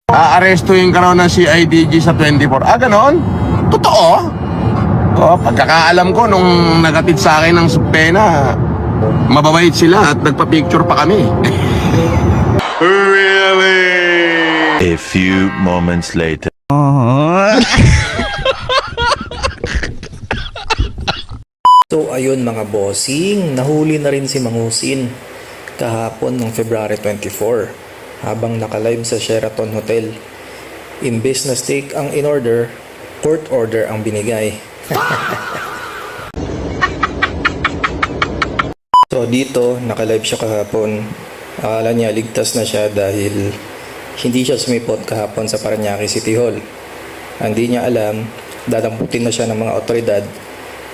Aarestuhin ka raw ng CIDG sa 24. Ah, ganon? Totoo? Pagkakaalam ko nung nagatid sa akin ng pena, mababait sila at nagpa-picture pa kami. Really? A few moments later. So ayun mga bossing, nahuli na rin si Manghusin kahapon ng February 24 habang naka-live sa Sheraton Hotel. Imbes na steak ang in-order, court order ang binigay. So dito, naka-live siya kahapon. Akala niya ligtas na siya dahil hindi siya sumipot kahapon sa Parañaque City Hall. Hindi niya alam, dadamputin na siya ng mga otoridad.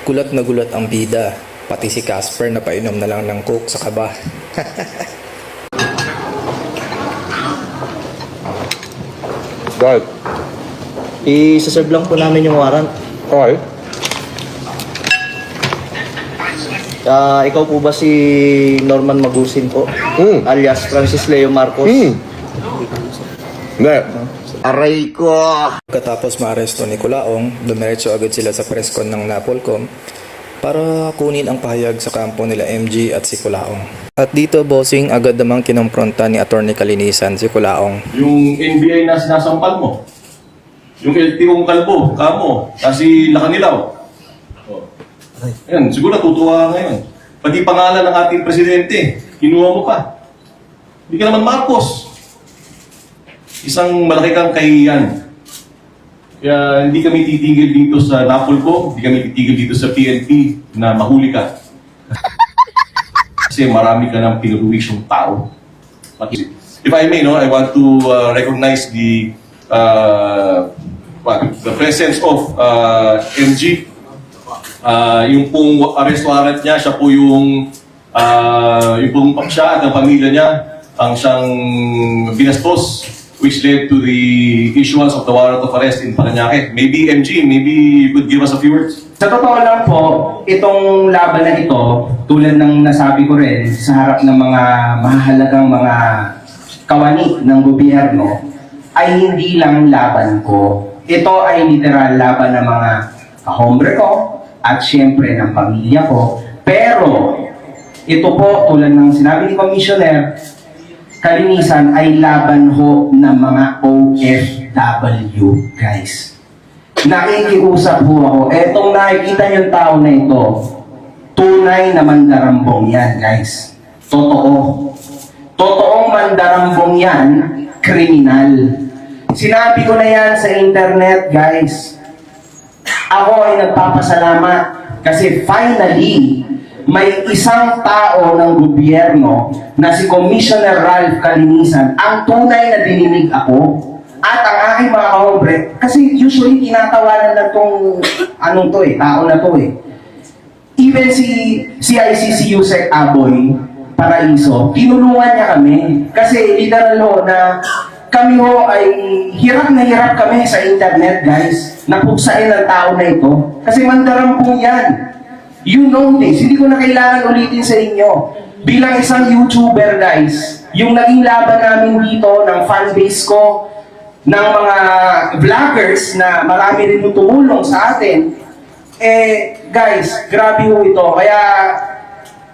Gulat na gulat ang bida, pati si Casper na painom na lang ng coke sa kaba. Dad. I-serve lang po namin yung warrant. Okay. Ikaw po ba si Norman Manghusin po? Alias Francis Leo Marcos? Hindi. Aray ko! Pagkatapos maaresto ni Culaong, dumiretso agad sila sa presscon ng Napolcom para kunin ang pahayag sa kampo nila MG at si Culaong. At dito bossing, agad namang kinompronta ni Atty. Kalinisan si Culaong. Yung NBI na sinasampal mo, yung LTO kalbo, kamo, kasi Lakanilaw. Ayan, siguro natutuwa ka ngayon. Pati pangalan ng ating presidente, kinuha mo pa. Hindi ka naman Marcos. Isang malaki kang kahihiyan. Kaya hindi kami titigil dito sa Napolcom, hindi kami titigil dito sa PNP na mahuli ka. Kasi marami ka ng pinuruwisyong tao. If I may, I want to recognize the presence of MG. Yung pong arrest warrant niya, siya po yung pong siya at ang pamilya niya ang siyang binastos, which led to the issuance of the warrant of arrest in Parañaque. Maybe MG, maybe you could give us a few words? Sa totoo lang po, itong laban na ito, tulad ng nasabi ko rin sa harap ng mga mahalagang mga kawani ng gobyerno, ay hindi lang laban ko. Ito ay literal laban ng mga kahombre ko at syempre ng pamilya ko. Pero ito po, tulad ng sinabi ni Commissioner Kalinisan, ay laban ho ng mga OFW, guys. Nakikiusap ho ako. Etong nakikita niyong tao na ito, tunay na mandarambong yan, guys. Totoo. Totoong mandarambong yan, kriminal. Sinabi ko na yan sa internet, guys. Ako ay nagpapasalamat kasi finally, may isang tao ng gobyerno na si Commissioner Ralph Kalinisan ang tunay na dininig ako at ang aking mga kahombre, kasi usually tinatawanan na tong tao na to eh. Even si CICC Yusek Aboy Paraiso, tinulungan niya kami kasi literal ho na kami ho ay hirap na hirap kami sa internet, guys, napuksain ng tao na ito kasi mandarampong yan. You know this. Hindi ko na kailangan ulitin sa inyo. Bilang isang YouTuber, guys, yung naging laban namin dito ng fanbase ko, ng mga vloggers na marami rin tumulong sa atin, guys, grabe ho ito. Kaya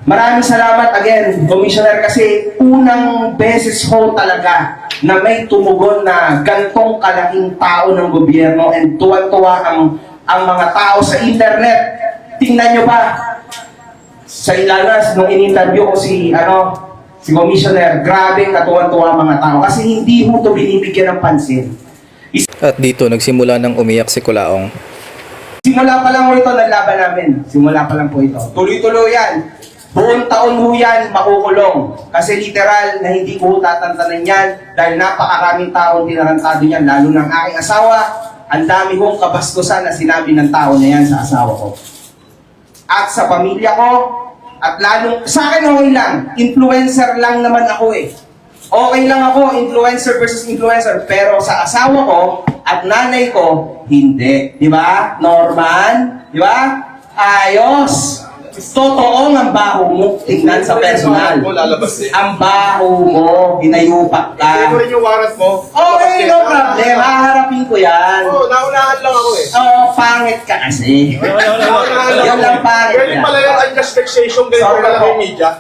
maraming salamat again, Commissioner, kasi unang beses ho talaga na may tumugon na gantong kalaking tao ng gobyerno and tuwa-tuwa ang mga tao sa internet. Tingnan nyo ba, sa ilalas, nung in-interview ko si Commissioner, grabe katuwan-tuwa mga tao kasi hindi mo ito binibigyan ng pansin. At dito nagsimula ng umiyak si Culaong. Simula pa lang po ito ng laban namin. Simula pa lang po ito. Tuloy-tuloy yan. Buong taon mo yan makukulong. Kasi literal na hindi ko tatantanan yan dahil napakaraming taong tinarantado yan, lalo ng aking asawa. Ang dami kong kabastusan na sinabi ng tao na yan sa asawa ko. At sa pamilya ko, at lalong, sa akin okay lang, influencer lang naman ako eh. Okay lang ako, influencer versus influencer, pero sa asawa ko at nanay ko, hindi. Di ba, Norman? Di ba? Ayos! Totoo ang baho mo, tingnan sa personal. Ang baho mo, hinayupak ka. Ito rin yung warrant mo. Okay, no problem. yan. Oo, naunahan lang ako eh. Oo, pangit ka kasi. Yan lang pangit Pwede ka. pala yan, unjust vexation, ganyan Sorry pala po. kay media.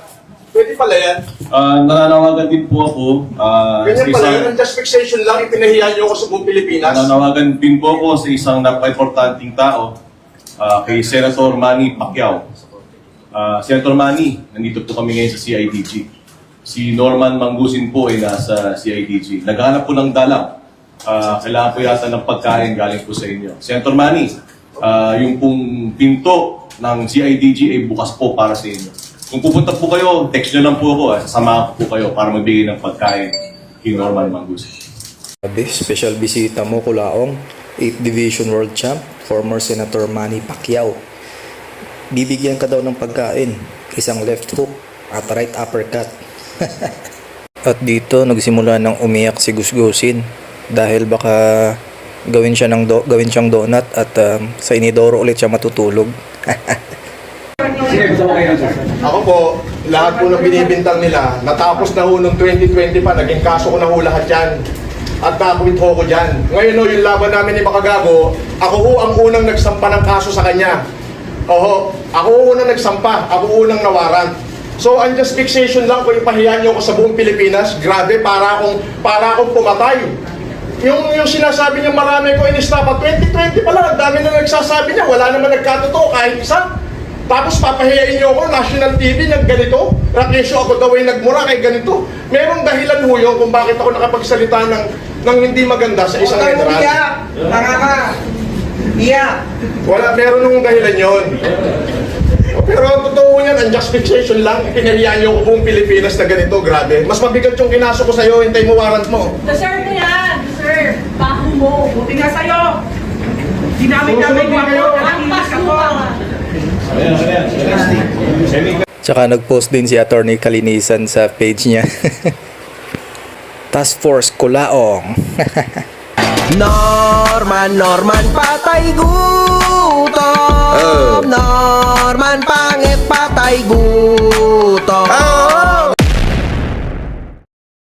Pwede pala yan. Nananawagan din po ako Ganyan sa pala yan, isang unjust vexation lang, ipinahiyan niyo ako sa buong Pilipinas. nananawagan din po ako sa isang napaka-importanting tao, kay Senator Manny Pacquiao. Senator Manny, nandito po kami ngayon sa CIDG. Si Norman Mangusin po ay nasa CIDG. Naghahanap po ng dalang. Kailangan po yata ng pagkain galing po sa inyo. Senator Manny, yung pong pinto ng CIDG ay bukas po para sa inyo. Kung pupunta po kayo, text nyo lang po ako. Sasamahan ko po kayo para magbigay ng pagkain kay Norman Mangusin. Sabi, special bisita mo, Kulaong, 8th Division World Champ, former Senator Manny Pacquiao. Bibigyan ka daw ng pagkain, isang left hook at right uppercut. At dito, nagsimula ng umiyak si Gusgusin dahil baka gawin siyang donut at sa inidoro ulit siya matutulog. Ako po, lahat po ng binibintang nila, natapos na ho noong 2020 pa, naging kaso ko na ho lahat yan. At nakuwit ho ko dyan. Ngayon ho, yung laban namin ni Makagago, ako ho ang unang nagsampa ng kaso sa kanya. Oho, ako ho unang nagsampa, ako unang nawarant. So, unjust fixation lang kung ipahiyan niyo ko sa buong Pilipinas, grabe, para akong pumatay. Yung sinasabi niya marami ko inistapa, 2020 pa lang, ang dami na nagsasabi niya, wala naman nagkatotoo kahit isa. Tapos papahiyain niyo ako, national TV, nagganito. Rakesyo ako daw ay nagmura kay ganito. Merong dahilan ho yun kung bakit ako nakapagsalita ng hindi maganda sa isang general. Tanga ka. Iya. Wala, meron nung dahilan yun. Pero ang totoo yan, unjust fixation lang. Pinahiyaan niyo ko buong Pilipinas na ganito, grabe. Mas mabigat yung kinaso ko sa'yo, hintay mo warrant mo. Deserve mo yan, deserve. Baho mo. Buti nga sa'yo. Dinamit-damit mo ako. Lampas mo ka. Tsaka nag-post din si Attorney Kalinisan sa page niya. Task Force Kulaong. Norman, patay